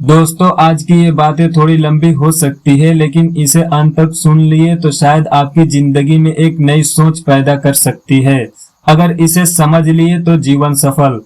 दोस्तों, आज की ये बातें थोड़ी लंबी हो सकती है, लेकिन इसे अंत तक सुन लिए तो शायद आपकी जिंदगी में एक नई सोच पैदा कर सकती है। अगर इसे समझ लिए तो जीवन सफल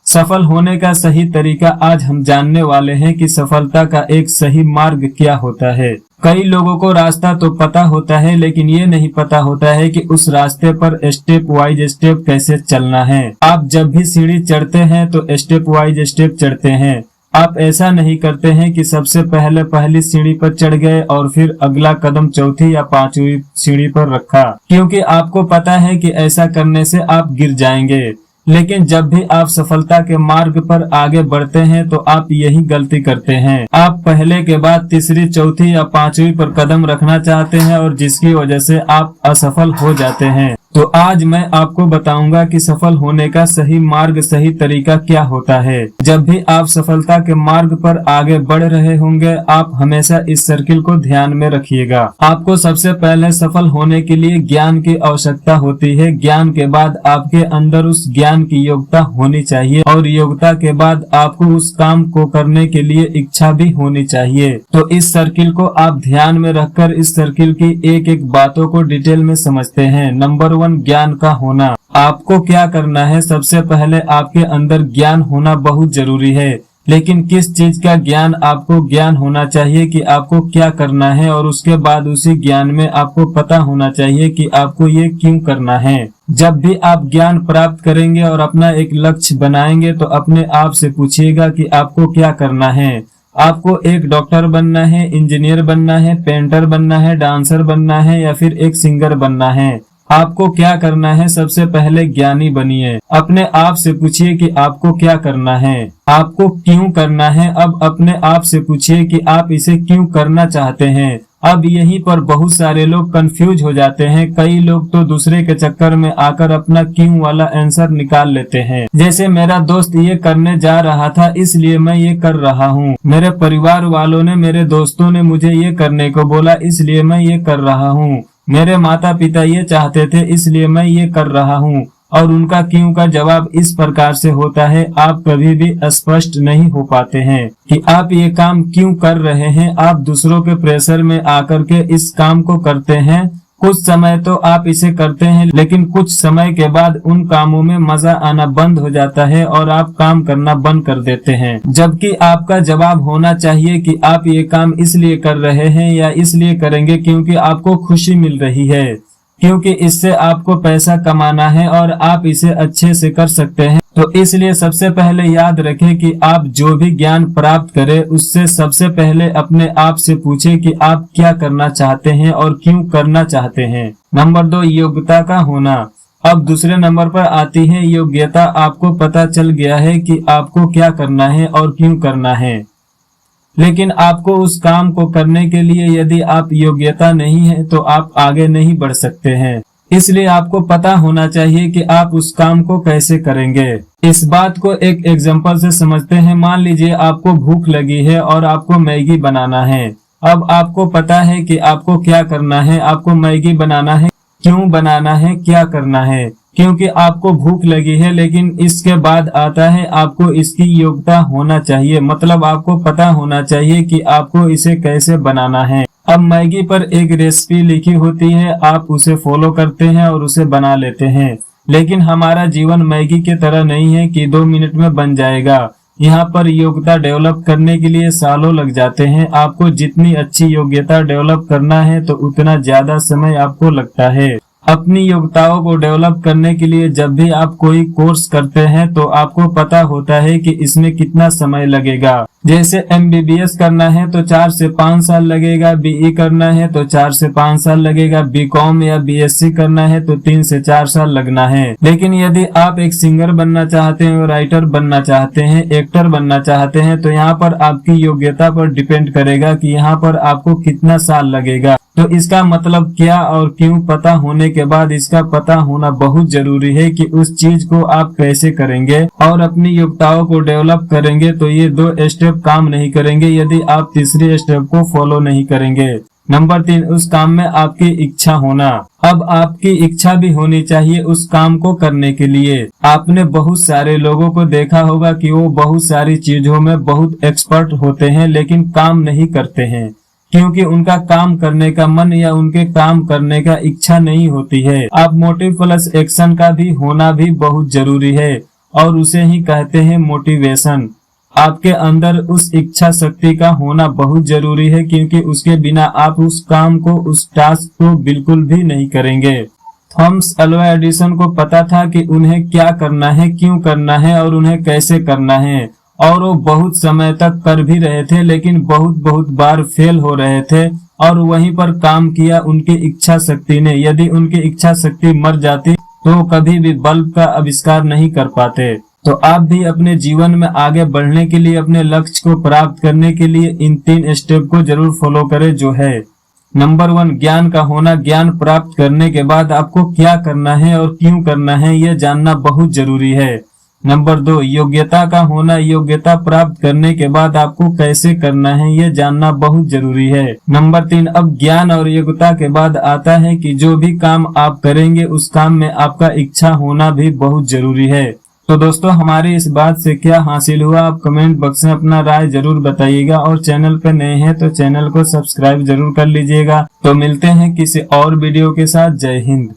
सफल होने का सही तरीका आज हम जानने वाले हैं कि सफलता का एक सही मार्ग क्या होता है। कई लोगों को रास्ता तो पता होता है, लेकिन ये नहीं पता होता है कि उस रास्ते पर स्टेप वाइज स्टेप कैसे चलना है। आप जब भी सीढ़ी चढ़ते हैं तो स्टेप वाइज स्टेप चढ़ते हैं। आप ऐसा नहीं करते हैं कि सबसे पहले पहली सीढ़ी पर चढ़ गए और फिर अगला कदम चौथी या पांचवी सीढ़ी पर रखा, क्योंकि आपको पता है कि ऐसा करने से आप गिर जाएंगे। लेकिन जब भी आप सफलता के मार्ग पर आगे बढ़ते हैं तो आप यही गलती करते हैं। आप पहले के बाद तीसरी, चौथी या पांचवी पर कदम रखना चाहते हैं और जिसकी वजह से आप असफल हो जाते हैं। तो आज मैं आपको बताऊंगा कि सफल होने का सही मार्ग, सही तरीका क्या होता है। जब भी आप सफलता के मार्ग पर आगे बढ़ रहे होंगे, आप हमेशा इस सर्किल को ध्यान में रखिएगा। आपको सबसे पहले सफल होने के लिए ज्ञान की आवश्यकता होती है। ज्ञान के बाद आपके अंदर उस ज्ञान की योग्यता होनी चाहिए और योग्यता के बाद आपको उस काम को करने के लिए इच्छा भी होनी चाहिए। तो इस सर्किल को आप ध्यान में रखकर इस सर्किल की एक एक बातों को डिटेल में समझते हैं। नंबर 1, ज्ञान का होना। आपको क्या करना है? सबसे पहले आपके अंदर ज्ञान होना बहुत जरूरी है, लेकिन किस चीज का ज्ञान? आपको ज्ञान होना चाहिए कि आपको क्या करना है और उसके बाद उसी ज्ञान में आपको पता होना चाहिए कि आपको ये क्यों करना है। जब भी आप ज्ञान प्राप्त करेंगे और अपना एक लक्ष्य बनाएंगे तो अपने आप से पूछिएगा कि आपको क्या करना है। आपको एक डॉक्टर बनना है, इंजीनियर बनना है, पेंटर बनना है, डांसर बनना है या फिर एक सिंगर बनना है? आपको क्या करना है? सबसे पहले ज्ञानी बनिए। अपने आप से पूछिए कि आपको क्या करना है, आपको क्यों करना है। अब अपने आप से पूछिए कि आप इसे क्यों करना चाहते हैं। अब यहीं पर बहुत सारे लोग कंफ्यूज हो जाते हैं। कई लोग तो दूसरे के चक्कर में आकर अपना क्यों वाला आंसर निकाल लेते हैं। जैसे मेरा दोस्त ये करने जा रहा था इसलिए मैं ये कर रहा हूँ, मेरे परिवार वालों ने, मेरे दोस्तों ने मुझे ये करने को बोला इसलिए मैं ये कर रहा हूँ, मेरे माता पिता ये चाहते थे इसलिए मैं ये कर रहा हूँ। और उनका क्यों का जवाब इस प्रकार से होता है। आप कभी भी स्पष्ट नहीं हो पाते हैं कि आप ये काम क्यों कर रहे हैं। आप दूसरों के प्रेशर में आकर के इस काम को करते हैं। कुछ समय तो आप इसे करते हैं, लेकिन कुछ समय के बाद उन कामों में मजा आना बंद हो जाता है और आप काम करना बंद कर देते हैं। जबकि आपका जवाब होना चाहिए कि आप ये काम इसलिए कर रहे हैं या इसलिए करेंगे क्योंकि आपको खुशी मिल रही है, क्योंकि इससे आपको पैसा कमाना है और आप इसे अच्छे से कर सकते हैं। तो इसलिए सबसे पहले याद रखें कि आप जो भी ज्ञान प्राप्त करें उससे सबसे पहले अपने आप से पूछें कि आप क्या करना चाहते हैं और क्यों करना चाहते हैं। नंबर 2, योग्यता का होना। अब दूसरे नंबर पर आती है योग्यता। आपको पता चल गया है कि आपको क्या करना है और क्यों करना है, लेकिन आपको उस काम को करने के लिए यदि आप योग्यता नहीं है तो आप आगे नहीं बढ़ सकते हैं। इसलिए आपको पता होना चाहिए कि आप उस काम को कैसे करेंगे। इस बात को एक एग्जांपल से समझते हैं। मान लीजिए आपको भूख लगी है और आपको मैगी बनाना है। अब आपको पता है कि आपको क्या करना है। आपको मैगी बनाना है। क्यों बनाना है, क्या करना है? क्योंकि आपको भूख लगी है। लेकिन इसके बाद आता है आपको इसकी योग्यता होना चाहिए, मतलब आपको पता होना चाहिए कि आपको इसे कैसे बनाना है। अब मैगी पर एक रेसिपी लिखी होती है, आप उसे फॉलो करते हैं और उसे बना लेते हैं। लेकिन हमारा जीवन मैगी की तरह नहीं है कि 2 मिनट में बन जाएगा। यहाँ पर योग्यता डेवलप करने के लिए सालों लग जाते हैं। आपको जितनी अच्छी योग्यता डेवलप करना है तो उतना ज्यादा समय आपको लगता है। अपनी योग्यताओं को डेवलप करने के लिए जब भी आप कोई कोर्स करते हैं तो आपको पता होता है कि इसमें कितना समय लगेगा। जैसे MBBS करना है तो 4 से 5 साल लगेगा, BE करना है तो 4 से 5 साल लगेगा, BCom या BSc करना है तो 3 से 4 साल लगना है। लेकिन यदि आप एक सिंगर बनना चाहते हैं, राइटर बनना चाहते हैं, एक्टर बनना चाहते हैं तो यहाँ पर आपकी योग्यता पर डिपेंड करेगा कि यहाँ पर आपको कितना साल लगेगा। तो इसका मतलब क्या और क्यों पता होने के बाद इसका पता होना बहुत जरूरी है कि उस चीज को आप कैसे करेंगे और अपनी योग्यताओं को डेवलप करेंगे। तो ये 2 स्टेप काम नहीं करेंगे यदि आप तीसरे स्टेप को फॉलो नहीं करेंगे। नंबर 3, उस काम में आपकी इच्छा होना। अब आपकी इच्छा भी होनी चाहिए उस काम को करने के लिए। आपने बहुत सारे लोगों को देखा होगा कि वो बहुत सारी चीजों में बहुत एक्सपर्ट होते हैं लेकिन काम नहीं करते हैं, क्योंकि उनका काम करने का मन या उनके काम करने का इच्छा नहीं होती है। अब मोटिव प्लस एक्शन का भी होना भी बहुत जरूरी है और उसे ही कहते हैं मोटिवेशन। आपके अंदर उस इच्छा शक्ति का होना बहुत जरूरी है, क्योंकि उसके बिना आप उस काम को, उस टास्क को बिल्कुल भी नहीं करेंगे। थॉमस अल्वा एडिसन को पता था कि उन्हें क्या करना है, क्यों करना है और उन्हें कैसे करना है, और वो बहुत समय तक कर भी रहे थे लेकिन बहुत बार फेल हो रहे थे और वहीं पर काम किया उनकी इच्छा शक्ति ने। यदि उनकी इच्छा शक्ति मर जाती तो कभी भी बल्ब का आविष्कार नहीं कर पाते। तो आप भी अपने जीवन में आगे बढ़ने के लिए, अपने लक्ष्य को प्राप्त करने के लिए इन 3 स्टेप को जरूर फॉलो करें, जो है नंबर 1, ज्ञान का होना। ज्ञान प्राप्त करने के बाद आपको क्या करना है और क्यों करना है यह जानना बहुत जरूरी है। नंबर 2, योग्यता का होना। योग्यता प्राप्त करने के बाद आपको कैसे करना है यह जानना बहुत जरूरी है। नंबर 3, अब ज्ञान और योग्यता के बाद आता है कि जो भी काम आप करेंगे उस काम में आपका इच्छा होना भी बहुत जरूरी है। तो दोस्तों, हमारी इस बात से क्या हासिल हुआ, आप कमेंट बॉक्स में अपना राय जरूर बताइएगा और चैनल पे नए हैं तो चैनल को सब्सक्राइब जरूर कर लीजिएगा। तो मिलते हैं किसी और वीडियो के साथ। जय हिंद।